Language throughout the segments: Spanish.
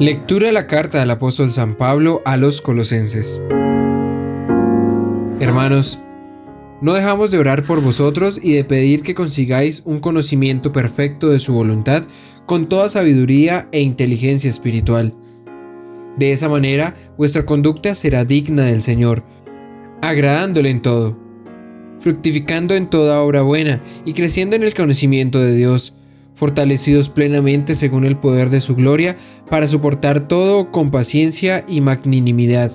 Lectura de la carta del apóstol San Pablo a los Colosenses. Hermanos, no dejamos de orar por vosotros y de pedir que consigáis un conocimiento perfecto de su voluntad con toda sabiduría e inteligencia espiritual. De esa manera, vuestra conducta será digna del Señor, agradándole en todo, fructificando en toda obra buena y creciendo en el conocimiento de Dios, fortalecidos plenamente según el poder de su gloria, para soportar todo con paciencia y magnanimidad,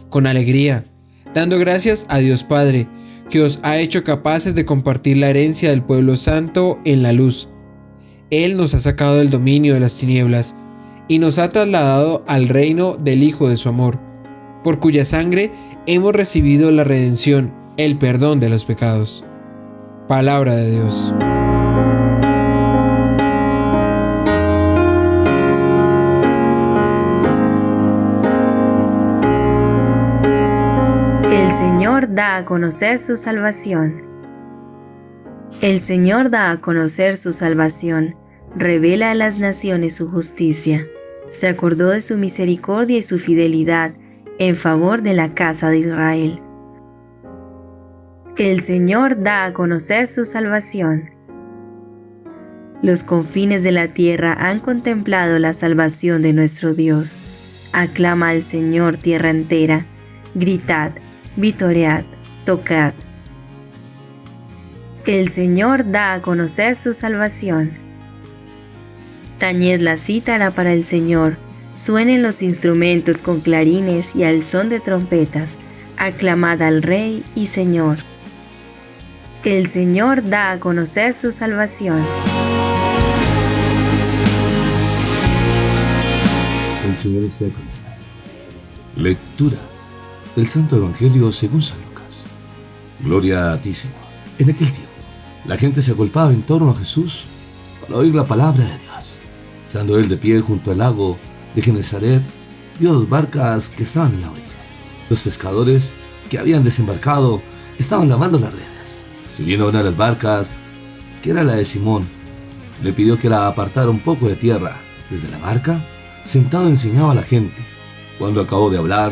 con alegría, dando gracias a Dios Padre, que os ha hecho capaces de compartir la herencia del pueblo santo en la luz. Él nos ha sacado del dominio de las tinieblas y nos ha trasladado al reino del Hijo de su amor, por cuya sangre hemos recibido la redención, el perdón de los pecados. Palabra de Dios. El Señor da a conocer su salvación. El Señor da a conocer su salvación, revela a las naciones su justicia. Se acordó de su misericordia y su fidelidad en favor de la casa de Israel. El Señor da a conocer su salvación. Los confines de la tierra han contemplado la salvación de nuestro Dios. Aclama al Señor tierra entera, gritad, vitoread, tocad. El Señor da a conocer su salvación. Tañed la cítara para el Señor, suenen los instrumentos con clarines y al son de trompetas, aclamad al Rey y Señor. El Señor da a conocer su salvación. El Señor esté con ustedes. Lectura del Santo Evangelio según San Lucas. Gloria a ti, Señor. En aquel tiempo, la gente se agolpaba en torno a Jesús para oír la palabra de Dios. Estando él de pie junto al lago de Genesaret, vio dos barcas que estaban en la orilla. Los pescadores que habían desembarcado estaban lavando las redes. Subiendo una de las barcas, que era la de Simón, le pidió que la apartara un poco de tierra. Desde la barca, sentado enseñaba a la gente. Cuando acabó de hablar,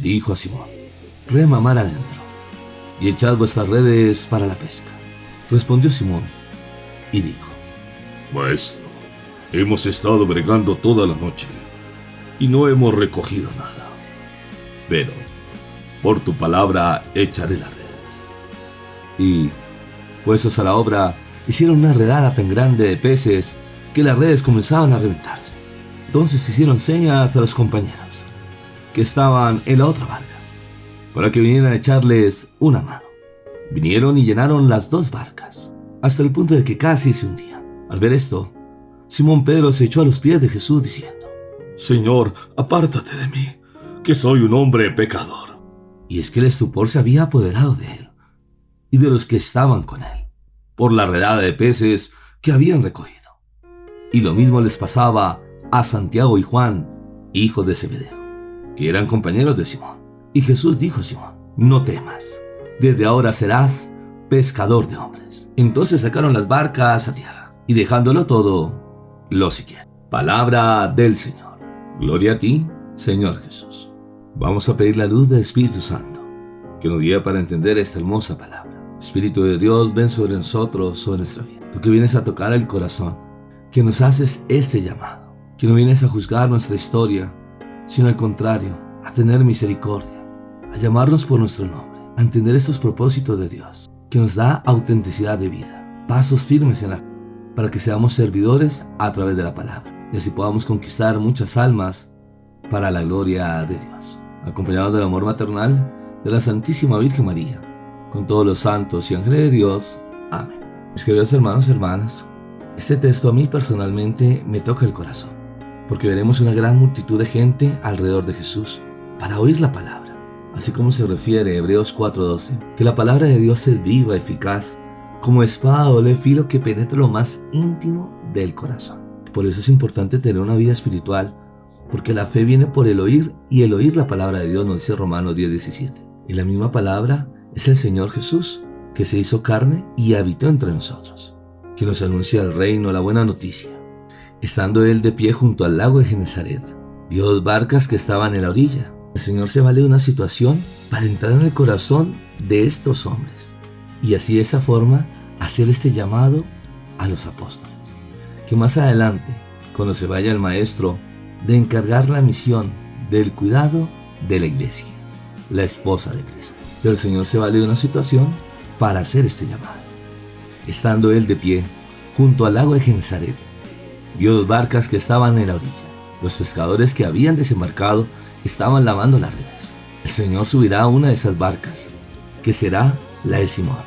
dijo a Simón: rema mar adentro y echad vuestras redes para la pesca. Respondió Simón y dijo: Maestro, hemos estado bregando toda la noche y no hemos recogido nada, pero por tu palabra echaré las redes. Y, puestos a la obra, hicieron una redada tan grande de peces que las redes comenzaban a reventarse. Entonces hicieron señas a los compañeros que estaban en la otra barca para que vinieran a echarles una mano. Vinieron y llenaron las dos barcas hasta el punto de que casi se hundían. Al ver esto, Simón Pedro se echó a los pies de Jesús diciendo: Señor, apártate de mí, que soy un hombre pecador. Y es que el estupor se había apoderado de él y de los que estaban con él, por la redada de peces que habían recogido. Y lo mismo les pasaba a Santiago y Juan, hijos de Zebedeo, que eran compañeros de Simón. Y Jesús dijo a Simón: no temas, desde ahora serás pescador de hombres. Entonces sacaron las barcas a tierra y dejándolo todo, lo siguieron. Palabra del Señor. Gloria a ti, Señor Jesús. Vamos a pedir la luz del Espíritu Santo, que nos guíe para entender esta hermosa palabra. Espíritu de Dios, ven sobre nosotros, sobre nuestra vida. Tú que vienes a tocar el corazón, que nos haces este llamado, que no vienes a juzgar nuestra historia, sino al contrario, a tener misericordia, a llamarnos por nuestro nombre, a entender estos propósitos de Dios, que nos da autenticidad de vida, pasos firmes en la fe, para que seamos servidores a través de la palabra, y así podamos conquistar muchas almas para la gloria de Dios, acompañados del amor maternal de la Santísima Virgen María, con todos los santos y ángeles de Dios. Amén. Mis queridos hermanos y hermanas, este texto a mí personalmente me toca el corazón, porque veremos una gran multitud de gente alrededor de Jesús para oír la palabra, así como se refiere Hebreos 4:12, que la palabra de Dios es viva, eficaz, como espada de doble filo que penetra lo más íntimo del corazón. Por eso es importante tener una vida espiritual, porque la fe viene por el oír, y el oír la palabra de Dios, nos dice Romanos 10:17. Y la misma palabra es el Señor Jesús, que se hizo carne y habitó entre nosotros, que nos anuncia el reino, la buena noticia. Estando él de pie junto al lago de Genesaret, Vio 2 barcas que estaban en la orilla. El Señor se vale de una situación para entrar en el corazón de estos hombres y así de esa forma hacer este llamado a los apóstoles. Que más adelante, cuando se vaya el Maestro, de encargar la misión del cuidado de la iglesia, la esposa de Cristo. Pero el Señor se vale de una situación para hacer este llamado. Estando él de pie junto al lago de Genesaret, vio 2 barcas que estaban en la orilla. Los pescadores que habían desembarcado estaban lavando las redes. El Señor subirá a una de esas barcas, que será la de Simón.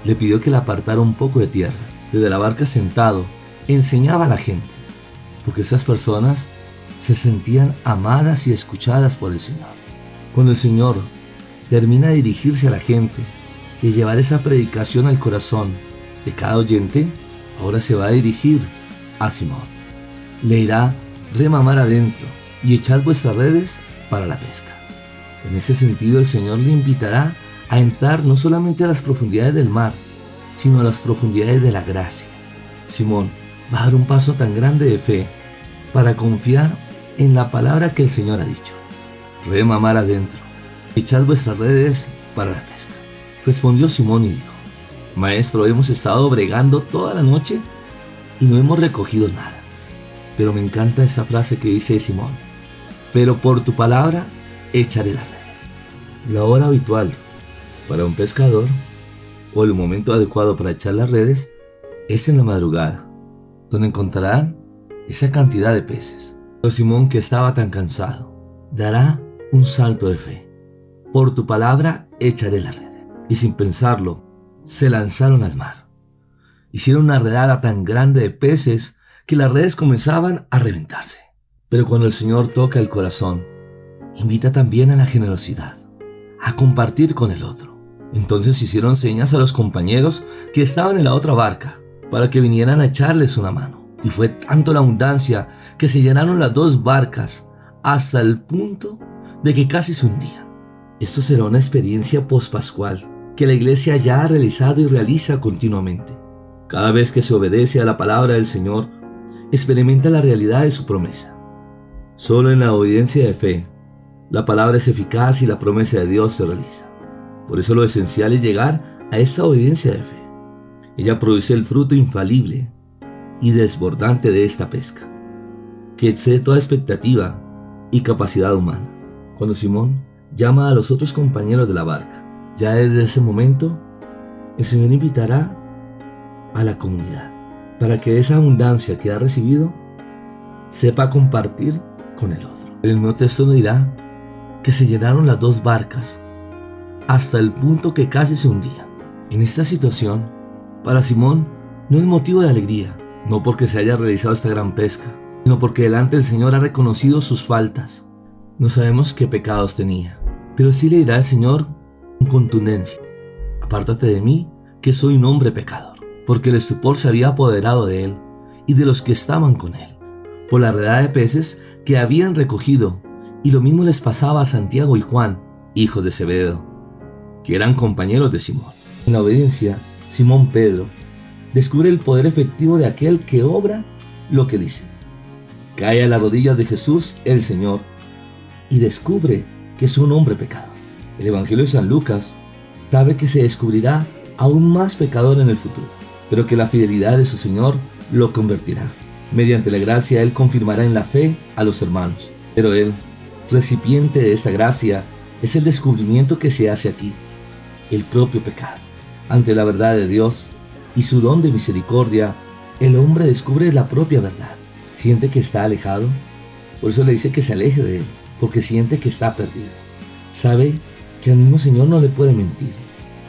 Le pidió que la apartara un poco de tierra. Desde la barca sentado, enseñaba a la gente, porque estas personas se sentían amadas y escuchadas por el Señor. Cuando el Señor termina de dirigirse a la gente, de llevar esa predicación al corazón de cada oyente, ahora se va a dirigir a Simón. Le dirá: remamar adentro y echad vuestras redes para la pesca. En ese sentido, el Señor le invitará a entrar no solamente a las profundidades del mar, sino a las profundidades de la gracia. Simón va a dar un paso tan grande de fe para confiar en la palabra que el Señor ha dicho: remamar adentro, echad vuestras redes para la pesca. Respondió Simón y dijo: Maestro, hemos estado bregando toda la noche y no hemos recogido nada. Pero me encanta esta frase que dice Simón: pero por tu palabra echaré las redes. La hora habitual para un pescador, o el momento adecuado para echar las redes, es en la madrugada, donde encontrarán esa cantidad de peces. Pero Simón, que estaba tan cansado, dará un salto de fe: por tu palabra echaré las redes. Y sin pensarlo, se lanzaron al mar. Hicieron una redada tan grande de peces que las redes comenzaban a reventarse. Pero cuando el Señor toca el corazón, invita también a la generosidad, a compartir con el otro. Entonces hicieron señas a los compañeros que estaban en la otra barca para que vinieran a echarles una mano. Y fue tanto la abundancia que se llenaron las 2 barcas hasta el punto de que casi se hundían. Esto será una experiencia pospascual que la iglesia ya ha realizado y realiza continuamente. Cada vez que se obedece a la palabra del Señor, experimenta la realidad de su promesa. Solo en la obediencia de fe, la palabra es eficaz y la promesa de Dios se realiza. Por eso lo esencial es llegar a esta obediencia de fe. Ella produce el fruto infalible y desbordante de esta pesca, que excede toda expectativa y capacidad humana. Cuando Simón llama a los otros compañeros de la barca, ya desde ese momento, el Señor invitará a la comunidad para que esa abundancia que ha recibido sepa compartir con el otro. El nuevo texto nos dirá que se llenaron las 2 barcas hasta el punto que casi se hundían. En esta situación, para Simón no es motivo de alegría, no porque se haya realizado esta gran pesca, sino porque delante del Señor ha reconocido sus faltas. No sabemos qué pecados tenía, pero sí le dirá al Señor con contundencia: apártate de mí, que soy un hombre pecador. Porque el estupor se había apoderado de él y de los que estaban con él, por la redada de peces que habían recogido, y lo mismo les pasaba a Santiago y Juan, hijos de Zebedeo, que eran compañeros de Simón. En la obediencia, Simón Pedro descubre el poder efectivo de aquel que obra lo que dice. Cae a las rodillas de Jesús el Señor y descubre que es un hombre pecador. El Evangelio de San Lucas sabe que se descubrirá aún más pecador en el futuro, pero que la fidelidad de su Señor lo convertirá. Mediante la gracia Él confirmará en la fe a los hermanos, pero Él, recipiente de esta gracia, es el descubrimiento que se hace aquí, el propio pecado. Ante la verdad de Dios y su don de misericordia, el hombre descubre la propia verdad. Siente que está alejado, por eso le dice que se aleje de Él, porque siente que está perdido. Sabe que al mismo Señor no le puede mentir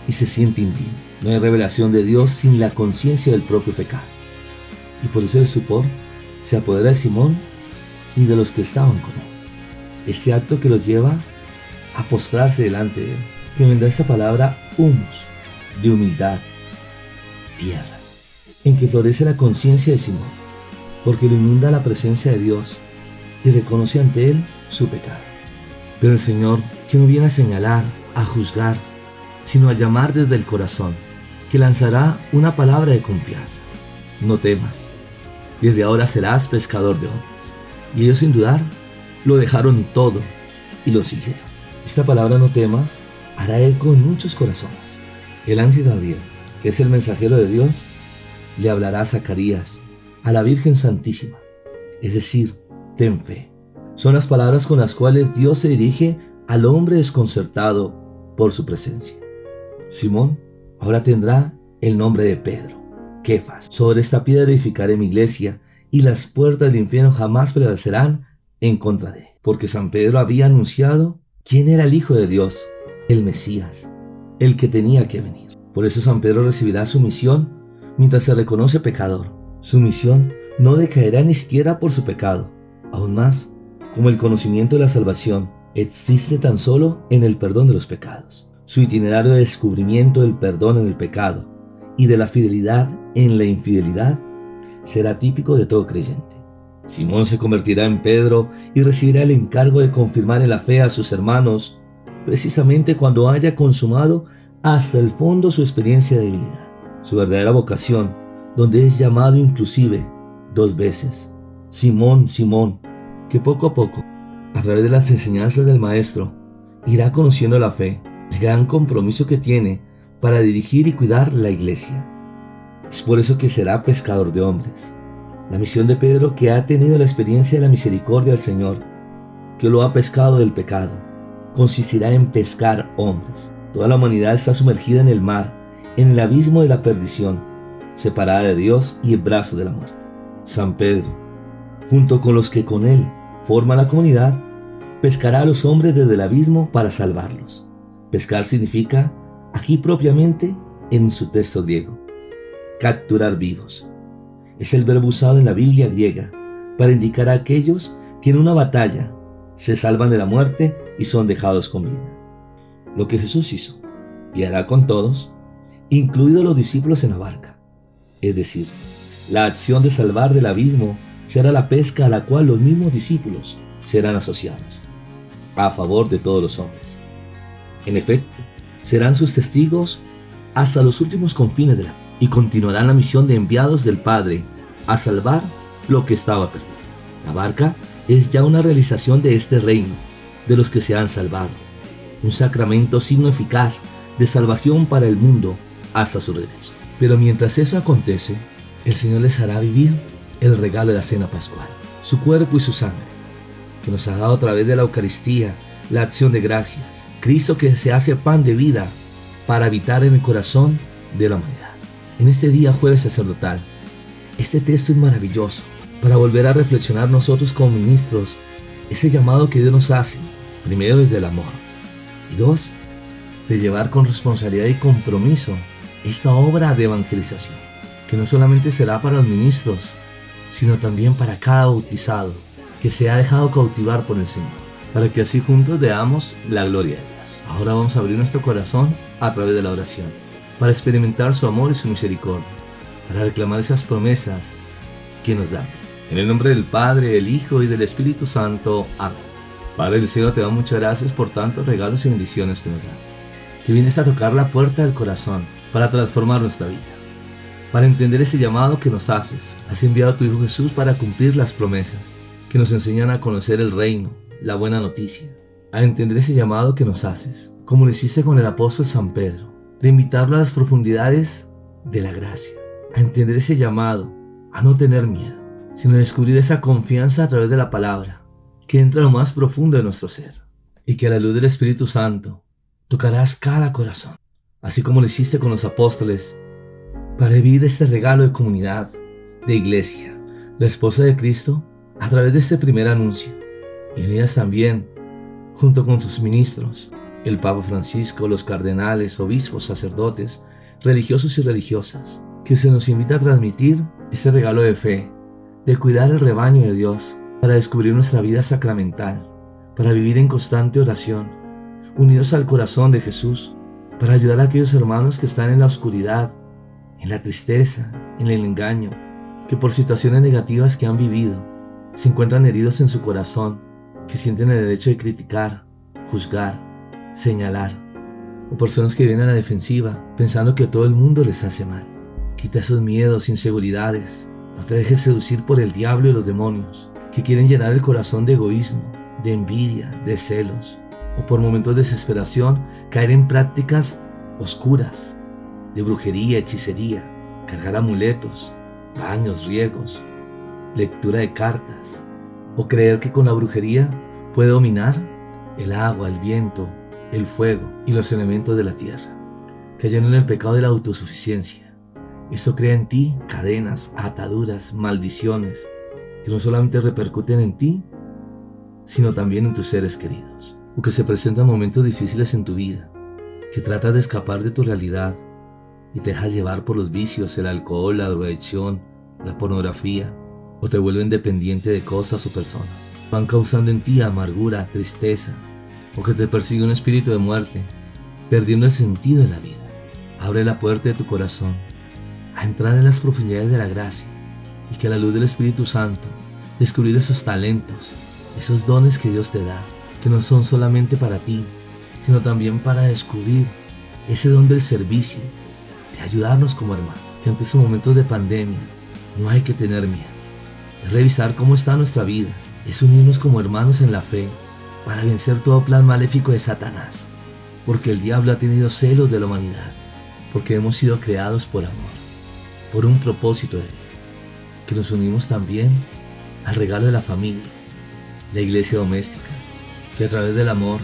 y se siente indigno. No hay revelación de Dios sin la conciencia del propio pecado. Y por eso el estupor se apodera de Simón y de los que estaban con él. Este acto que los lleva a postrarse delante de él, que vendrá esta palabra humus, de humildad, tierra, en que florece la conciencia de Simón, porque lo inunda la presencia de Dios y reconoce ante él su pecado. Pero el Señor, que no viene a señalar, a juzgar, sino a llamar desde el corazón, que lanzará una palabra de confianza: no temas, desde ahora serás pescador de hombres. Y ellos sin dudar lo dejaron todo y lo siguieron. Esta palabra "no temas" hará eco en muchos corazones. El ángel Gabriel, que es el mensajero de Dios, le hablará a Zacarías, a la Virgen Santísima, es decir, ten fe. Son las palabras con las cuales Dios se dirige al hombre desconcertado por su presencia. Simón ahora tendrá el nombre de Pedro, Kefas. Sobre esta piedra edificaré mi iglesia, y las puertas del infierno jamás prevalecerán en contra de él. Porque San Pedro había anunciado quién era el Hijo de Dios, el Mesías, el que tenía que venir. Por eso San Pedro recibirá su misión mientras se reconoce pecador. Su misión no decaerá ni siquiera por su pecado. Aún más, como el conocimiento de la salvación existe tan solo en el perdón de los pecados, su itinerario de descubrimiento del perdón en el pecado y de la fidelidad en la infidelidad será típico de todo creyente. Simón se convertirá en Pedro y recibirá el encargo de confirmar en la fe a sus hermanos, precisamente cuando haya consumado hasta el fondo su experiencia de debilidad, su verdadera vocación, donde es llamado inclusive 2 veces, Simón, Simón, que poco a poco, a través de las enseñanzas del Maestro, irá conociendo la fe, el gran compromiso que tiene para dirigir y cuidar la iglesia. Es por eso que será pescador de hombres. La misión de Pedro, que ha tenido la experiencia de la misericordia del Señor, que lo ha pescado del pecado, consistirá en pescar hombres. Toda la humanidad está sumergida en el mar, en el abismo de la perdición, separada de Dios y en brazos de la muerte. San Pedro, junto con los que con él forman la comunidad, pescará a los hombres desde el abismo para salvarlos. Pescar significa, aquí propiamente en su texto griego, capturar vivos. Es el verbo usado en la Biblia griega para indicar a aquellos que en una batalla se salvan de la muerte y son dejados con vida. Lo que Jesús hizo y hará con todos, incluidos los discípulos en la barca. Es decir, la acción de salvar del abismo será la pesca a la cual los mismos discípulos serán asociados, a favor de todos los hombres. En efecto, serán sus testigos hasta los últimos confines de la tierra y continuarán la misión de enviados del Padre a salvar lo que estaba perdido. La barca es ya una realización de este reino, de los que se han salvado, un sacramento signo eficaz de salvación para el mundo hasta su regreso. Pero mientras eso acontece, el Señor les hará vivir el regalo de la cena pascual, su cuerpo y su sangre, que nos ha dado a través de la Eucaristía, la acción de gracias, Cristo que se hace pan de vida para habitar en el corazón de la humanidad. En este día jueves sacerdotal, este texto es maravilloso para volver a reflexionar nosotros como ministros ese llamado que Dios nos hace, primero desde el amor, y 2, de llevar con responsabilidad y compromiso esta obra de evangelización, que no solamente será para los ministros, sino también para cada bautizado que se ha dejado cautivar por el Señor, para que así juntos veamos la gloria de Dios. Ahora vamos a abrir nuestro corazón a través de la oración, para experimentar su amor y su misericordia, para reclamar esas promesas que nos dan. En el nombre del Padre, del Hijo y del Espíritu Santo. Amén. Padre del cielo, te damos muchas gracias por tantos regalos y bendiciones que nos das, que vienes a tocar la puerta del corazón para transformar nuestra vida, para entender ese llamado que nos haces. Has enviado a tu Hijo Jesús para cumplir las promesas que nos enseñan a conocer el reino, la buena noticia, a entender ese llamado que nos haces, como lo hiciste con el apóstol San Pedro, de invitarlo a las profundidades de la gracia, a entender ese llamado, a no tener miedo, sino a descubrir esa confianza a través de la palabra, que entra en lo más profundo de nuestro ser, y que a la luz del Espíritu Santo tocarás cada corazón, así como lo hiciste con los apóstoles, para vivir este regalo de comunidad, de iglesia, la esposa de Cristo, a través de este primer anuncio, y unidas también, junto con sus ministros, el Papa Francisco, los cardenales, obispos, sacerdotes, religiosos y religiosas, que se nos invita a transmitir este regalo de fe, de cuidar el rebaño de Dios, para descubrir nuestra vida sacramental, para vivir en constante oración, unidos al corazón de Jesús, para ayudar a aquellos hermanos que están en la oscuridad, en la tristeza, en el engaño, que por situaciones negativas que han vivido, se encuentran heridos en su corazón, que sienten el derecho de criticar, juzgar, señalar, o personas que vienen a la defensiva pensando que todo el mundo les hace mal. Quita esos miedos, inseguridades, no te dejes seducir por el diablo y los demonios, que quieren llenar el corazón de egoísmo, de envidia, de celos, o por momentos de desesperación caer en prácticas oscuras, de brujería, hechicería, cargar amuletos, baños, riegos, lectura de cartas, o creer que con la brujería puede dominar el agua, el viento, el fuego y los elementos de la tierra, cayendo en el pecado de la autosuficiencia. Esto crea en ti cadenas, ataduras, maldiciones, que no solamente repercuten en ti, sino también en tus seres queridos, o que se presentan momentos difíciles en tu vida, que tratas de escapar de tu realidad y te dejas llevar por los vicios, el alcohol, la drogadicción, la pornografía, o te vuelven dependiente de cosas o personas. Van causando en ti amargura, tristeza, o que te persigue un espíritu de muerte, perdiendo el sentido de la vida. Abre la puerta de tu corazón a entrar en las profundidades de la gracia y que a la luz del Espíritu Santo descubrir esos talentos, esos dones que Dios te da, que no son solamente para ti, sino también para descubrir ese don del servicio, de ayudarnos como hermanos, que ante estos momentos de pandemia no hay que tener miedo. Es revisar cómo está nuestra vida, es unirnos como hermanos en la fe para vencer todo plan maléfico de Satanás, porque el diablo ha tenido celos de la humanidad, porque hemos sido creados por amor, por un propósito de vida, que nos unimos también al regalo de la familia, la iglesia doméstica, que a través del amor,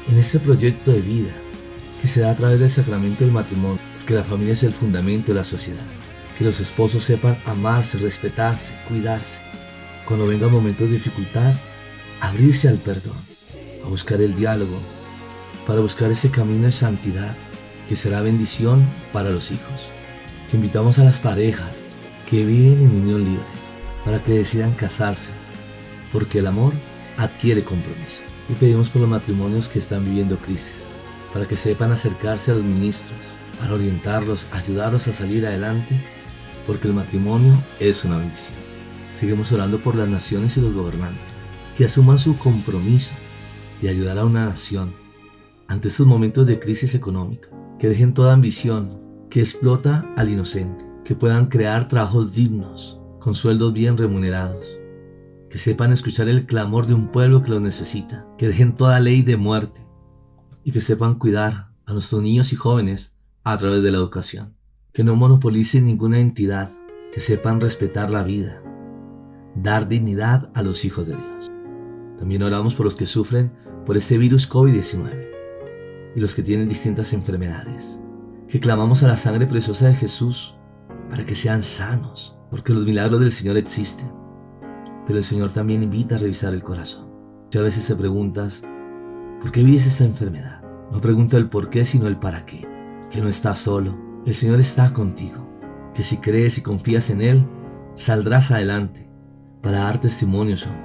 en este proyecto de vida, que se da a través del sacramento del matrimonio, porque la familia es el fundamento de la sociedad, que los esposos sepan amarse, respetarse, cuidarse, cuando vengan momentos de dificultad, abrirse al perdón, a buscar el diálogo, para buscar ese camino de santidad, que será bendición para los hijos, que invitamos a las parejas que viven en unión libre, para que decidan casarse, porque el amor adquiere compromiso. Y pedimos por los matrimonios que están viviendo crisis, para que sepan acercarse a los ministros, para orientarlos, ayudarlos a salir adelante, porque el matrimonio es una bendición. Seguimos orando por las naciones y los gobernantes, que asuman su compromiso de ayudar a una nación ante estos momentos de crisis económica, que dejen toda ambición que explota al inocente, que puedan crear trabajos dignos, con sueldos bien remunerados, que sepan escuchar el clamor de un pueblo que lo necesita, que dejen toda ley de muerte y que sepan cuidar a nuestros niños y jóvenes a través de la educación, que no monopolicen ninguna entidad, que sepan respetar la vida, dar dignidad a los hijos de Dios. También oramos por los que sufren por este virus COVID-19 y los que tienen distintas enfermedades, que clamamos a la sangre preciosa de Jesús para que sean sanos, porque los milagros del Señor existen. Pero el Señor también invita a revisar el corazón. Si a veces te preguntas, ¿por qué vives esta enfermedad? No pregunta el por qué, sino el para qué. Que no estás solo, el Señor está contigo. Que si crees y confías en Él, saldrás adelante para dar testimonio de su amor.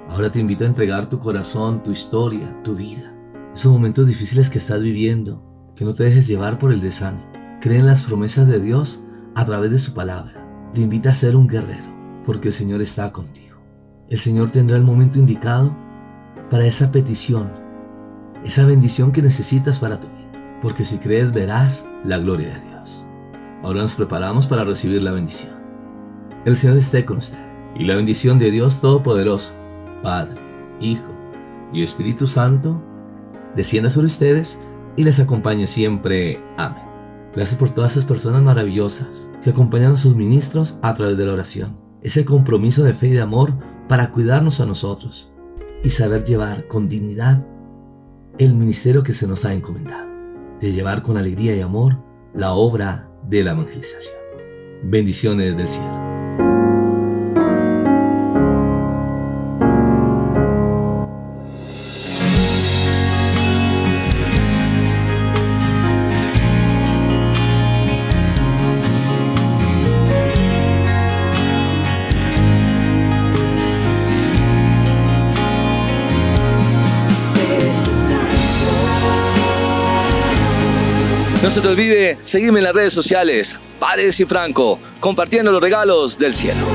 Ahora te invito a entregar tu corazón, tu historia, tu vida. Esos momentos difíciles que estás viviendo, que no te dejes llevar por el desánimo. Cree en las promesas de Dios a través de su palabra. Te invita a ser un guerrero, porque el Señor está contigo. El Señor tendrá el momento indicado para esa petición, esa bendición que necesitas para tu vida, porque si crees verás la gloria de Dios. Ahora nos preparamos para recibir la bendición. El Señor esté con ustedes, y la bendición de Dios Todopoderoso, Padre, Hijo y Espíritu Santo, descienda sobre ustedes y les acompañe siempre. Amén. Gracias por todas esas personas maravillosas que acompañan a sus ministros a través de la oración. Ese compromiso de fe y de amor para cuidarnos a nosotros y saber llevar con dignidad el ministerio que se nos ha encomendado, de llevar con alegría y amor la obra de la evangelización. Bendiciones del cielo. No se te olvide seguirme en las redes sociales, Paredes y Franco, compartiendo los regalos del cielo.